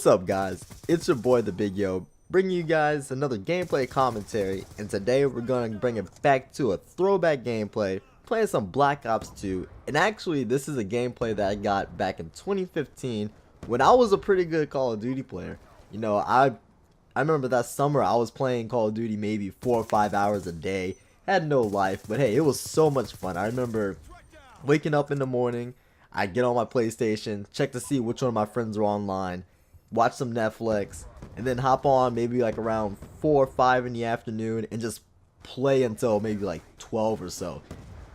What's up, guys? It's your boy the Big Yo, bringing you guys another gameplay commentary, and today we're gonna bring it back to a throwback gameplay, playing some Black Ops 2. And actually, this is a gameplay that I got back in 2015 when I was a pretty good Call of Duty player. You know, I remember that summer I was playing Call of Duty maybe 4 or 5 hours a day, had no life, but hey, it was so much fun. I remember waking up in the morning, I'd get on my PlayStation, check to see which one of my friends were online, watch some Netflix, and then hop on maybe like around 4 or 5 in the afternoon and just play until maybe like 12 or so.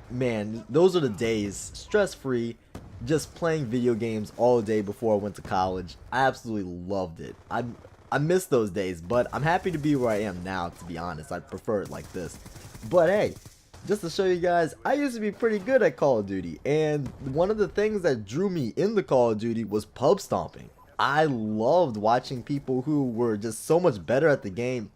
Man, those are the days, stress-free, just playing video games all day before I went to college. I absolutely loved it. I miss those days, but I'm happy to be where I am now, to be honest. I prefer it like this. But hey, just to show you guys, I used to be pretty good at Call of Duty, and one of the things that drew me into Call of Duty was pub stomping. I loved watching people who were just so much better at the game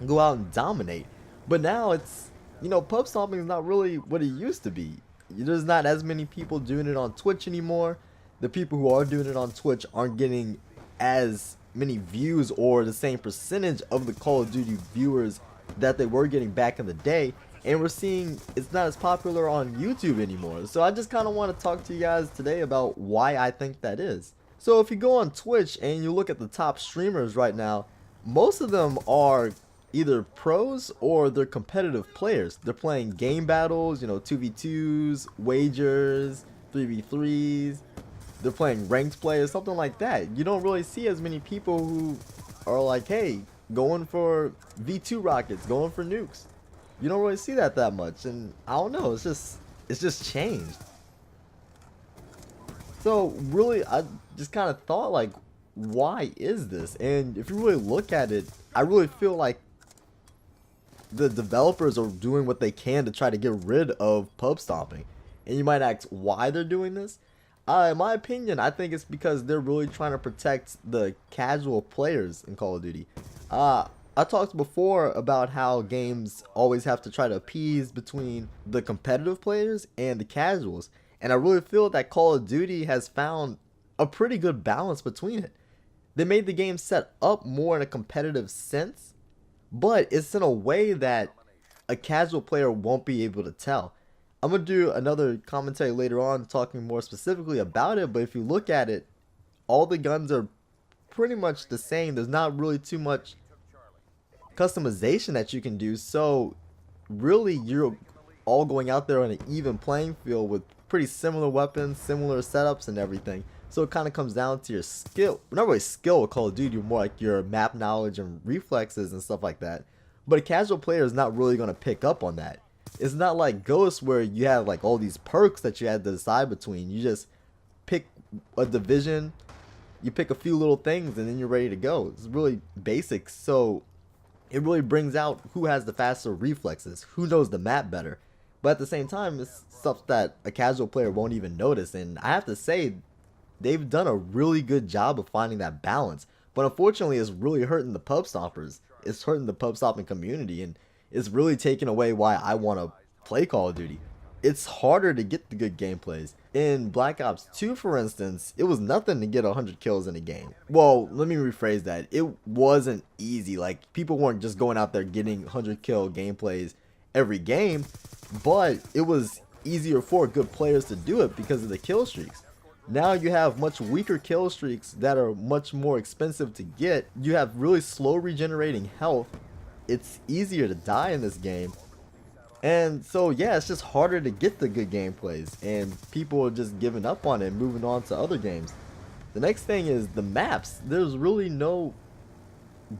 go out and dominate. But now it's, you know, pub stomping is not really what it used to be. There's not as many people doing it on Twitch anymore. The people who are doing it on Twitch aren't getting as many views or the same percentage of the Call of Duty viewers that they were getting back in the day. And we're seeing it's not as popular on YouTube anymore. So I just kind of want to talk to you guys today about why I think that is. So if you go on Twitch and you look at the top streamers right now, most of them are either pros or they're competitive players. They're playing game battles, you know, 2v2s, wagers, 3v3s. They're playing ranked play or something like that. You don't really see as many people who are like, hey, going for V2 rockets, going for nukes. You don't really see that much, and I don't know, it's just changed. So really, I just kind of thought, like, why is this? And if you really look at it, I really feel like the developers are doing what they can to try to get rid of pub stomping. And you might ask why they're doing this. In my opinion, I think it's because they're really trying to protect the casual players in Call of Duty. I talked before about how games always have to try to appease between the competitive players and the casuals. And I really feel that Call of Duty has found a pretty good balance between it. They made the game set up more in a competitive sense, but it's in a way that a casual player won't be able to tell. I'm going to do another commentary later on talking more specifically about it, but if you look at it, all the guns are pretty much the same. There's not really too much customization that you can do, so really you're all going out there on an even playing field with pretty similar weapons, similar setups and everything. So it kind of comes down to your skill, not really skill with Call of Duty, more like your map knowledge and reflexes and stuff like that. But a casual player is not really going to pick up on that. It's not like Ghost where you have like all these perks that you had to decide between. You just pick a division, you pick a few little things, and then you're ready to go. It's really basic, so it really brings out who has the faster reflexes, who knows the map better. But at the same time, it's stuff that a casual player won't even notice. And I have to say, they've done a really good job of finding that balance. But unfortunately, it's really hurting the pub stompers. It's hurting the pub stomping community. And it's really taking away why I want to play Call of Duty. It's harder to get the good gameplays. In Black Ops 2, for instance, it was nothing to get 100 kills in a game. Well, let me rephrase that. It wasn't easy. Like, people weren't just going out there getting 100 kill gameplays every game, but it was easier for good players to do it because of the kill streaks. Now you have much weaker kill streaks that are much more expensive to get. You have really slow regenerating health. It's easier to die in this game. And so yeah, it's just harder to get the good gameplays, and people are just giving up on it and moving on to other games. The next thing is the maps. There's really no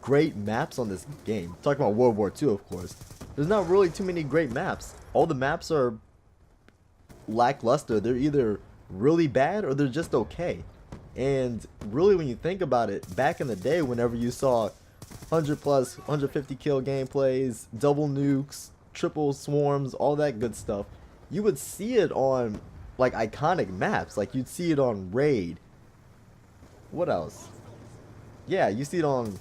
great maps on this game. I'm talking about World War II, of course. There's not really too many great maps. All the maps are lackluster. They're either really bad or they're just okay. And really, when you think about it, back in the day, whenever you saw 100 plus 150 kill gameplays, double nukes, triple swarms, all that good stuff, you would see it on like iconic maps. Like you'd see it on Raid. What else? Yeah, you see it on,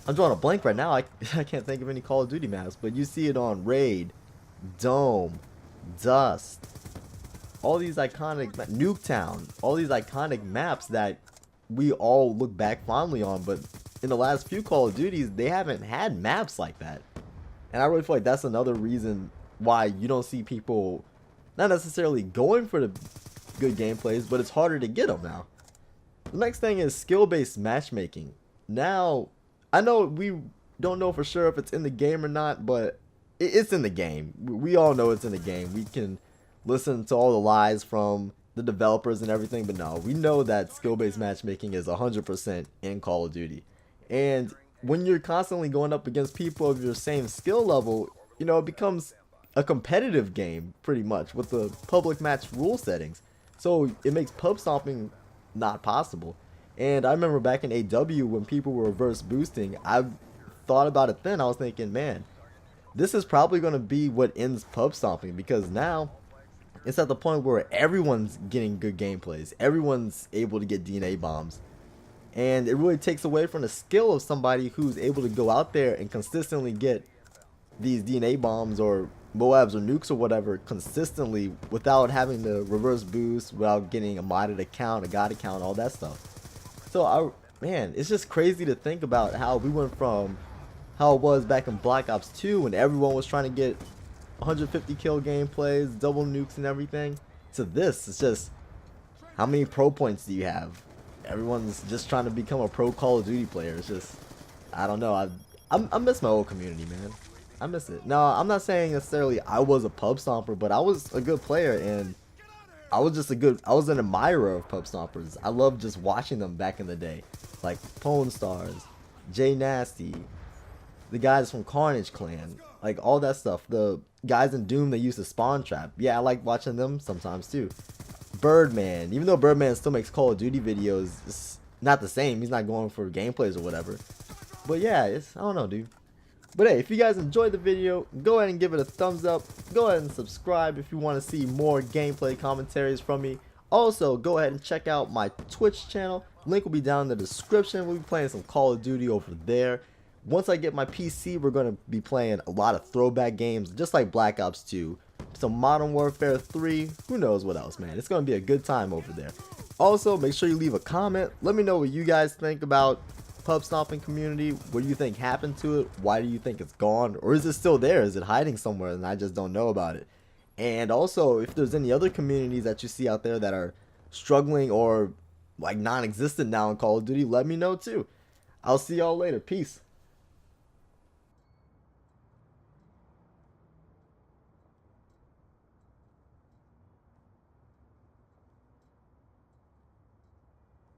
I'm drawing a blank right now. I can't think of any Call of Duty maps, but you see it on Raid, Dome, Dust, all these iconic, Nuketown, all these iconic maps that we all look back fondly on, but in the last few Call of Duties, they haven't had maps like that. And I really feel like that's another reason why you don't see people not necessarily going for the good gameplays, but it's harder to get them now. The next thing is skill-based matchmaking. Now, I know we don't know for sure if it's in the game or not, but it's in the game. We all know it's in the game. We can listen to all the lies from the developers and everything, but no, we know that skill-based matchmaking is 100% in Call of Duty. And when you're constantly going up against people of your same skill level, you know, it becomes a competitive game pretty much with the public match rule settings. So it makes pub stomping not possible. And I remember back in AW when people were reverse boosting, I thought about it then. I was thinking, man, this is probably going to be what ends pub stomping, because now it's at the point where everyone's getting good gameplays. Everyone's able to get DNA bombs. And it really takes away from the skill of somebody who's able to go out there and consistently get these DNA bombs or Moabs or nukes or whatever consistently without having to reverse boost, without getting a modded account, a god account, all that stuff. So, man, it's just crazy to think about how we went from how it was back in Black Ops 2 when everyone was trying to get 150 kill gameplays, double nukes and everything, to this. It's just, how many pro points do you have? Everyone's just trying to become a pro Call of Duty player. It's just, I don't know. I miss my old community, man. I miss it. No, I'm not saying necessarily I was a pub stomper, but I was a good player, and I was an admirer of pub stompers. I loved just watching them back in the day. Like Pwn Stars, Jay Nasty, the guys from Carnage Clan, like all that stuff. The guys in Doom that used to spawn trap. Yeah, I like watching them sometimes too. Birdman, even though Birdman still makes Call of Duty videos, it's not the same. He's not going for gameplays or whatever. But yeah, I don't know, dude. But hey, if you guys enjoyed the video, go ahead and give it a thumbs up. Go ahead and subscribe if you want to see more gameplay commentaries from me. Also, go ahead and check out my Twitch channel. Link will be down in the description. We'll be playing some Call of Duty over there. Once I get my PC, we're going to be playing a lot of throwback games, just like Black Ops 2. Some Modern Warfare 3. Who knows what else, man. It's going to be a good time over there. Also, make sure you leave a comment. Let me know what you guys think about pub stomping community. What do you think happened to it? Why do you think it's gone? Or is it still there? Is it hiding somewhere and I just don't know about it? And also, if there's any other communities that you see out there that are struggling or like non-existent now in Call of Duty, let me know too. I'll see y'all later. Peace.